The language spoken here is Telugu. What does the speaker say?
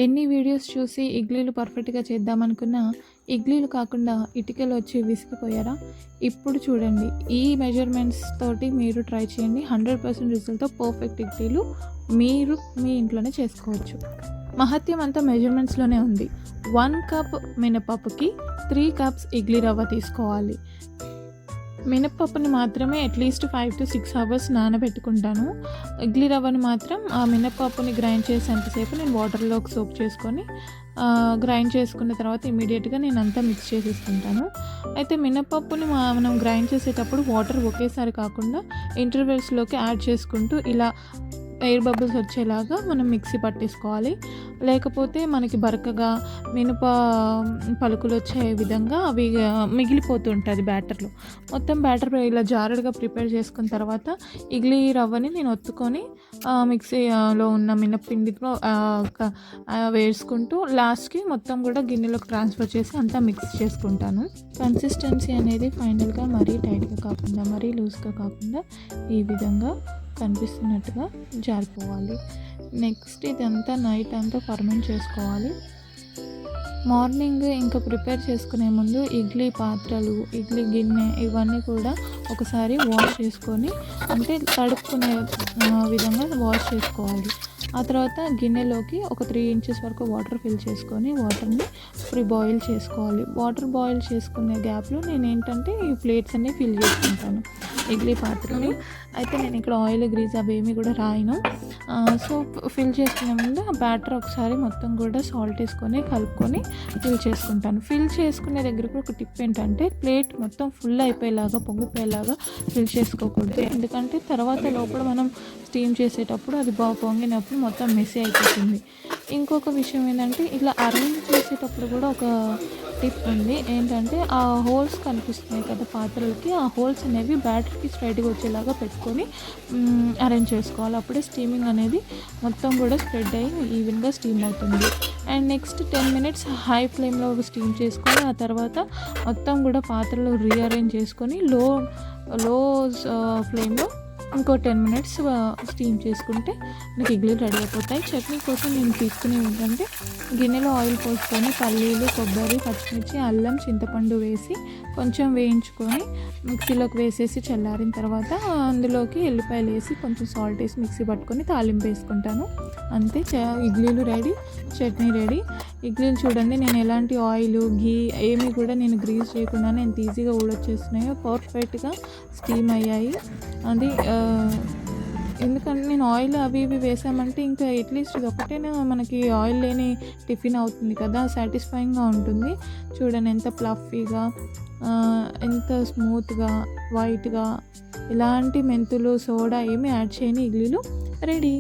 ఎన్ని వీడియోస్ చూసి ఇడ్లీలు పర్ఫెక్ట్‌గా చేద్దామనుకున్నా, ఇడ్లీలు కాకుండా ఇటుకలు వచ్చి విసిగిపోయారా? ఇప్పుడు చూడండి, ఈ మెజర్‌మెంట్స్ తోటి మీరు ట్రై చేయండి. 100% రిజల్ట్‌తో పర్ఫెక్ట్ ఇడ్లీలు మీరు మీ ఇంట్లోనే చేసుకోవచ్చు. మహత్యం అంతా మెజర్‌మెంట్స్‌లోనే ఉంది. 1 కప్ మినపప్పుకి 3 కప్స్ ఇడ్లీ రవ్వ తీసుకోవాలి. మినపప్పుని మాత్రమే అట్లీస్ట్ 5-6 అవర్స్ నానబెట్టుకుంటాను. ఇడ్లీ రవ్వని మాత్రం ఆ మినపప్పుని గ్రైండ్ చేసేంతసేపు నేను వాటర్‌లోకి సోక్ చేసుకొని గ్రైండ్ చేసుకున్న తర్వాత ఇమ్మీడియట్‌గా నేను అంతా మిక్స్ చేసేసుకుంటాను. అయితే మినపప్పుని మనం గ్రైండ్ చేసేటప్పుడు వాటర్ ఒకేసారి కాకుండా ఇంటర్వెల్స్‌లోకి యాడ్ చేసుకుంటూ ఇలా ఎయిర్ బబుల్స్ వచ్చేలాగా మనం మిక్సీ పట్టేసుకోవాలి. లేకపోతే మనకి బరకగా మినప పలుకులు వచ్చే విధంగా అవి మిగిలిపోతుంటుంది బ్యాటర్లో. మొత్తం బ్యాటర్ ఇలా జారుడుగా ప్రిపేర్ చేసుకున్న తర్వాత ఇడ్లీ రవ్వని నేను ఒత్తుకొని మిక్సీలో ఉన్న మినప్పిండితో వేసుకుంటూ లాస్ట్కి మొత్తం కూడా గిన్నెలోకి ట్రాన్స్ఫర్ చేసి అంతా మిక్స్ చేసుకుంటాను. కన్సిస్టెన్సీ అనేది ఫైనల్గా మరీ టైట్గా కాకుండా మరీ లూజ్గా కాకుండా ఈ విధంగా కనిపిస్తున్నట్టుగా జారిపోవాలి. నెక్స్ట్ ఇదంతా నైట్ అంతా ఫర్మెంట్ చేసుకోవాలి. మార్నింగ్ ఇంకా ప్రిపేర్ చేసుకునే ముందు ఇడ్లీ పాత్రలు, ఇడ్లీ గిన్నె ఇవన్నీ కూడా ఒకసారి వాష్ చేసుకొని, అంటే తడుపుకునే విధంగా వాష్ చేసుకోవాలి. ఆ తర్వాత గిన్నెలోకి ఒక 3 ఇంచెస్ వరకు వాటర్ ఫిల్ చేసుకొని వాటర్ని బాయిల్ చేసుకోవాలి. వాటర్ బాయిల్ చేసుకునే గ్యాప్లో నేను ఏంటంటే ఈ ప్లేట్స్ అన్నీ ఫిల్ చేసుకుంటాను ఇడ్లీ పాత్రని. అయితే నేను ఇక్కడ ఆయిల్ గ్రీజ్ అవేమీ కూడా రాయను. సో ఫిల్ చేసుకునే ముందు ఆ బ్యాటర్ ఒకసారి మొత్తం కూడా సాల్ట్ వేసుకొని కలుపుకొని ఫిల్ చేసుకుంటాను. ఫిల్ చేసుకునే దగ్గర కూడా ఒక టిప్ ఏంటంటే ప్లేట్ మొత్తం ఫుల్ అయిపోయేలాగా పొంగిపోయేలాగా ఫిల్ చేసుకోకూడదు. ఎందుకంటే తర్వాత లోపల మనం స్టీమ్ చేసేటప్పుడు అది బాగా పొంగినప్పుడు మొత్తం మెస్సీ అయిపోతుంది. ఇంకొక విషయం ఏంటంటే ఇలా అరేంజ్ చేసేటప్పుడు కూడా ఒక టిప్ ఉంది. ఏంటంటే ఆ హోల్స్ కనిపిస్తున్నాయి కదా పాత్రలకి, ఆ హోల్స్ అనేవి బ్యాటర్కి స్ట్రైట్గా వచ్చేలాగా పెట్టుకొని అరేంజ్ చేసుకోవాలి. అప్పుడే స్టీమింగ్ అనేది మొత్తం కూడా స్ప్రెడ్ అయ్యి ఈవెన్గా స్టీమ్ అవుతుంది. అండ్ నెక్స్ట్ 10 మినిట్స్ హై ఫ్లేమ్లో స్టీమ్ చేసుకొని ఆ తర్వాత మొత్తం కూడా పాత్రలు రీఅరేంజ్ చేసుకొని లో ఫ్లేమ్లో ఇంకో 10 మినిట్స్ స్టీమ్ చేసుకుంటే నాకు ఇడ్లీలు రెడీ అయిపోతాయి. చట్నీ కోసం నేను తీసుకునేవి ఏంటంటే గిన్నెలో ఆయిల్ పోసుకొని పల్లీలు, కొబ్బరి, పచ్చిమిర్చి, అల్లం, చింతపండు వేసి కొంచెం వేయించుకొని మిక్సీలోకి వేసేసి చల్లారిన తర్వాత అందులోకి ఎల్లిపాయలు వేసి కొంచెం సాల్ట్ వేసి మిక్సీ పట్టుకొని తాలింపు వేసుకుంటాను. అంతే, ఇడ్లీలు రెడీ, చట్నీ రెడీ. ఇడ్లీలు చూడండి, నేను ఎలాంటి ఆయిల్, ఘీ ఏమీ కూడా నేను గ్రీస్ చేయకుండానే ఎంత ఈజీగా ఊడొచ్చేస్తున్నాయో, పర్ఫెక్ట్గా స్టీమ్ అయ్యాయి. అది ఎందుకంటే నేను ఆయిల్ అవి ఇవి వేసామంటే ఇంకా అట్లీస్ట్ ఇది ఒకటేనా మనకి ఆయిల్ లేని టిఫిన్ అవుతుంది కదా, సాటిస్ఫైయింగ్గా ఉంటుంది. చూడండి ఎంత ఫ్లఫీగా, ఎంత స్మూత్గా, వైట్గా, ఎలాంటి మెంతులు, సోడా ఏమీ యాడ్ చేయని ఇడ్లీలు రెడీ.